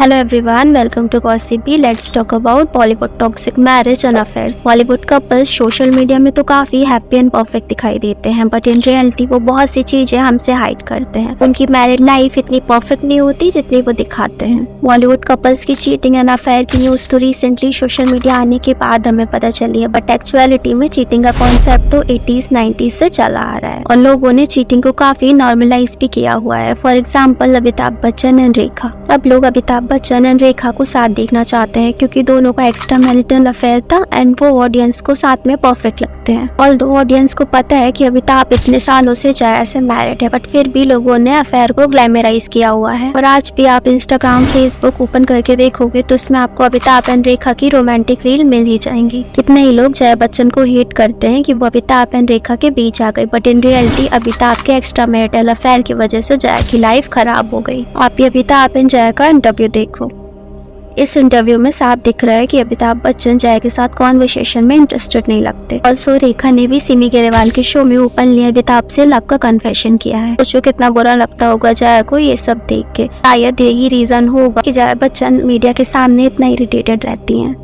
Hello everyone, welcome to Gossipy. Let's talk about Bollywood toxic marriage and affairs. Bollywood couples social media में तो काफी happy and perfect दिखाई देते हैं, but in reality वो बहुत सी चीजें हमसे हाइड करते हैं। उनकी मैरिड लाइफ इतनी परफेक्ट नहीं होती जितनी वो दिखाते हैं। बॉलीवुड कपल्स की चीटिंग एंड अफेयर की न्यूज तो रिसेंटली सोशल मीडिया आने के बाद हमें पता चली है, बट एक्चुअलिटी में चीटिंग का कॉन्सेप्ट तो 80s 90s से चला आ रहा है और लोगों ने चीटिंग को काफी नॉर्मलाइज भी किया हुआ है। For example Amitabh Bachchan and Rekha. अब लोग अमिताभ बच्चन एंड रेखा को साथ देखना चाहते हैं क्योंकि दोनों का एक्स्ट्रा मैरिटल अफेयर था एंड वो ऑडियंस को साथ में परफेक्ट लगते हैं। और दो ऑडियंस को पता है कि अमिताभ इतने सालों से जया से मैरिड है, बट फिर भी लोगों ने अफेयर को ग्लैमराइज किया हुआ है। और आज भी आप इंस्टाग्राम फेसबुक ओपन करके देखोगे तो उसमें आपको अमिताभ एंड रेखा की रोमांटिक रील मिल ही जाएंगी। कितने ही लोग जया बच्चन को हेट करते हैं कि वो अमिताभ एंड रेखा के बीच आ गई, बट इन रियलिटी अमिताभ के एक्स्ट्रा मैरिटल अफेयर की वजह से जया की लाइफ खराब हो गई। आप ये अमिताभ एंड जया का इंटरव्यू देखो। इस इंटरव्यू में साफ दिख रहा है कि अमिताभ बच्चन जया के साथ कॉन्वर्सेशन में इंटरेस्टेड नहीं लगते। ऑल्सो रेखा ने भी सिमी ग्रेवाल के शो में ओपनली अमिताभ से लव का कन्फेशन किया है। सोचो कितना बुरा लगता होगा जया को ये सब देख के। शायद यही रीजन होगा कि जया बच्चन मीडिया के सामने इतना इरिटेटेड रहती हैं।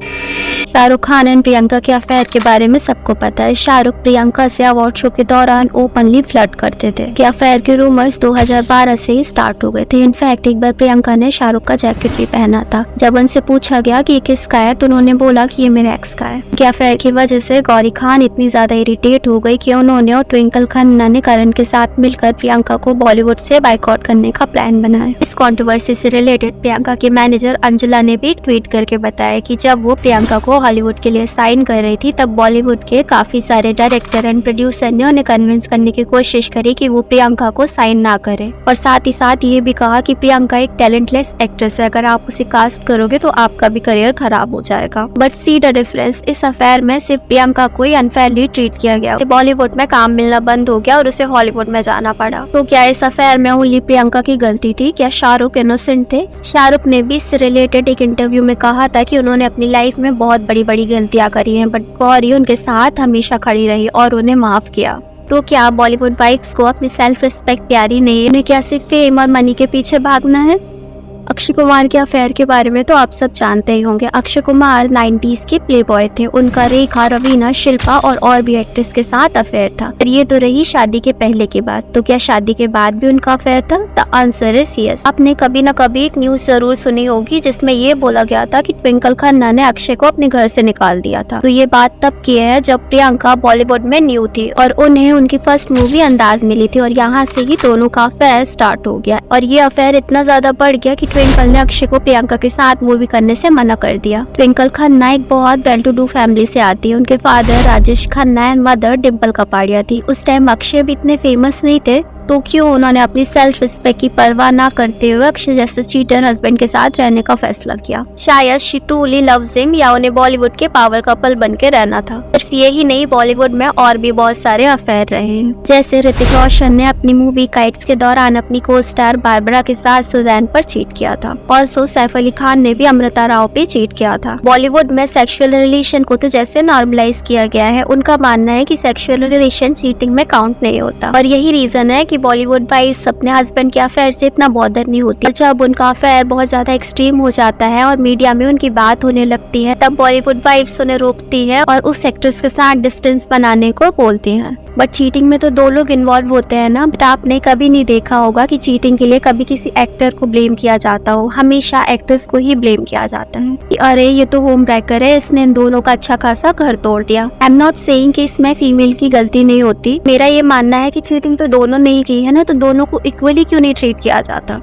शाहरुख खान एंड प्रियंका के अफेयर के बारे में सबको पता है। शाहरुख प्रियंका से अवार्ड शो के दौरान ओपनली फ्लर्ट करते थे कि अफेयर के रूमर्स 2012 से ही स्टार्ट हो गए थे। इनफैक्ट एक बार प्रियंका ने शाहरुख का जैकेट भी पहना था। जब उनसे पूछा गया कि ये किसका है तो उन्होंने बोला कि ये मेरे एक्स का है। कि अफेयर की वजह से गौरी खान इतनी ज्यादा इरिटेट हो गई कि उन्होंने और ट्विंकल खन्ना ने करण के साथ मिलकर प्रियंका को बॉलीवुड से बाइकआउट करने का प्लान बनाया। इस कंट्रोवर्सी से रिलेटेड प्रियंका के मैनेजर अंजुला ने भी ट्वीट करके बताया कि जब वो प्रियंका को हॉलीवुड के लिए साइन कर रही थी तब बॉलीवुड के काफी सारे डायरेक्टर एंड प्रोड्यूसर ने उन्हें कन्विंस करने की कोशिश करी कि वो प्रियंका को साइन ना करे, और साथ ही साथ ये भी कहा कि प्रियंका एक टैलेंटलेस एक्ट्रेस है, अगर आप उसे कास्ट करोगे तो आपका भी करियर खराब हो जाएगा। बट सी द डिफरेंस, इस अफेयर में सिर्फ प्रियंका को ही अनफेयरली ट्रीट किया गया। बॉलीवुड में काम मिलना बंद हो गया और उसे हॉलीवुड में जाना पड़ा। तो क्या इस अफेयर में ओनली प्रियंका की गलती थी? क्या शाहरुख इनोसेंट थे? शाहरुख ने भी इससे रिलेटेड एक इंटरव्यू में कहा था कि उन्होंने अपनी लाइफ में बहुत बड़ी बड़ी गलतियां करी हैं, बट गौरी उनके साथ हमेशा खड़ी रही और उन्हें माफ किया। तो क्या बॉलीवुड वाइफ्स को अपनी सेल्फ रिस्पेक्ट प्यारी नहीं है? उन्हें क्या सिर्फ फेम और मनी के पीछे भागना है? अक्षय कुमार के अफेयर के बारे में तो आप सब जानते ही होंगे। अक्षय कुमार 90s के प्लेबॉय थे। उनका रेखा, रवीना, शिल्पा और भी एक्ट्रेस के साथ अफेयर था। और ये तो रही शादी के पहले की बात। तो क्या शादी के बाद भी उनका अफेयर था? The answer is yes. आपने कभी न कभी एक न्यूज जरूर सुनी होगी जिसमें ये बोला गया था कि ट्विंकल खन्ना ने अक्षय को अपने घर से निकाल दिया था। तो ये बात तब की है जब प्रियंका बॉलीवुड में न्यू थी और उन्हें उनकी फर्स्ट मूवी अंदाज मिली थी, और यहाँ से ही दोनों का अफेयर स्टार्ट हो गया। और ये अफेयर इतना ज्यादा बढ़ गया कि ट्विंकल ने अक्षय को प्रियंका के साथ मूवी करने से मना कर दिया। ट्विंकल खन्ना एक बहुत वेल टू डू फैमिली से आती है। उनके father Rajesh Khanna and mother Dimple Kapadia थी। उस टाइम अक्षय भी इतने फेमस नहीं थे, तो क्यों उन्होंने अपनी सेल्फ रिस्पेक्ट की परवाह ना करते हुए अक्षय जैसे चीटर हस्बैंड के साथ रहने का फैसला किया? शायद शी ट्रूली लव्स हिम, या उन्हें बॉलीवुड के पावर कपल बन के रहना था। सिर्फ यही नहीं, बॉलीवुड में और भी बहुत सारे अफेयर रहे हैं। जैसे ऋतिक रोशन ने अपनी मूवी काइट्स के दौरान अपनी को स्टार बारबरा के साथ सुजैन पर चीट किया था। ऑल्सो सैफ अली खान ने भी अमृता राव पे चीट किया था। बॉलीवुड में सेक्सुअल रिलेशन को तो जैसे नॉर्मलाइज किया गया है, उनका मानना है कि सेक्सुअल रिलेशन चीटिंग में काउंट नहीं होता। और यही रीजन है कि बॉलीवुड वाइफ्स अपने हस्बैंड के अफेयर से इतना बॉदर नहीं होती। जब उनका अफेयर बहुत ज्यादा एक्सट्रीम हो जाता है और मीडिया में उनकी बात होने लगती है, तब बॉलीवुड वाइफ्स उन्हें रोकती है और उस एक्ट्रेस के साथ डिस्टेंस बनाने को बोलती हैं। बट चीटिंग में तो दो लोग इन्वॉल्व होते हैं ना। बट आपने कभी नहीं देखा होगा कि चीटिंग के लिए कभी किसी एक्टर को ब्लेम किया जाता हो। हमेशा एक्ट्रेस को ही ब्लेम किया जाता है कि अरे ये तो होम ब्रेकर है, इसने इन दोनों का अच्छा खासा घर तोड़ दिया। आई एम नॉट सेइंग कि इसमें फीमेल की गलती नहीं होती। मेरा ये मानना है कि चीटिंग तो दोनों ने ही की है ना, तो दोनों को इक्वली क्यों नहीं ट्रीट किया जाता?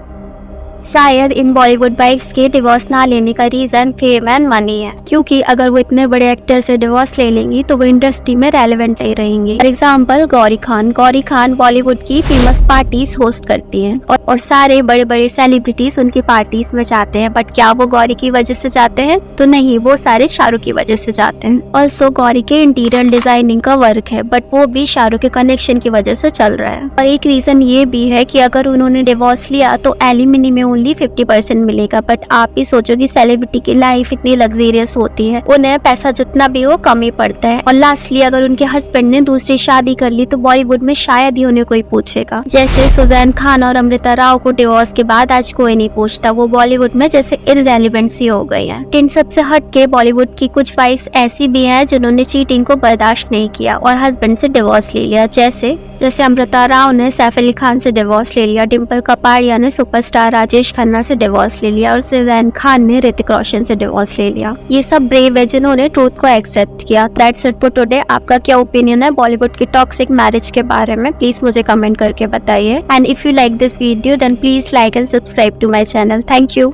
शायद इन बॉलीवुड वाइफ्स के डिवोर्स ना लेने का रीजन फेम एंड मनी है, क्योंकि अगर वो इतने बड़े एक्टर से डिवोर्स ले लेंगी तो वो इंडस्ट्री में रेलेवेंट नहीं रहेंगी। फॉर एग्जांपल गौरी खान बॉलीवुड की फेमस पार्टीज होस्ट करती हैं और सारे बड़े बड़े सेलिब्रिटीज उनकी पार्टीज में जाते हैं। बट क्या वो गौरी की वजह से जाते हैं? तो नहीं, वो सारे शाहरुख की वजह से जाते हैं। ऑल्सो गौरी के इंटीरियर डिजाइनिंग का वर्क है, बट वो भी शाहरुख के कनेक्शन की वजह से चल रहा है। और एक रीजन ये भी है कि अगर उन्होंने डिवोर्स लिया तो एलिमनी में ओनली 50% मिलेगा। बट आप ही सोचो कि सेलिब्रिटी की लाइफ इतनी लग्जरियस होती है, उन्हें पैसा जितना भी हो कम ही पड़ता है। और लास्टली अगर उनके हस्बैंड ने दूसरी शादी कर ली तो बॉलीवुड में शायद ही उन्हें कोई पूछेगा। जैसे सुजैन खान और अमृता राव को डिवोर्स के बाद आज कोई नहीं पूछता, वो बॉलीवुड में जैसे इररेलेवेंट सी हो गई हैं। इन सब से हट के बॉलीवुड की कुछ वाइफ्स ऐसी भी हैं जिन्होंने चीटिंग को बर्दाश्त नहीं किया और हस्बैंड से डिवोर्स ले लिया। जैसे अमृता राव ने सैफ अली खान से डिवोर्स ले लिया, डिम्पल कपाड़िया ने सुपरस्टार राजेश खन्ना से डिवोर्स ले लिया और सुजैन खान ने ऋतिक रोशन से डिवोर्स ले लिया। ये सब ब्रेव है जिन्होंने ट्रूथ को एक्सेप्ट किया। That's it for today. आपका क्या ओपिनियन है बॉलीवुड की टॉक्सिक मैरिज के बारे में, प्लीज मुझे कमेंट करके बताइए। And if you like this video then please like and subscribe to my channel. Thank you.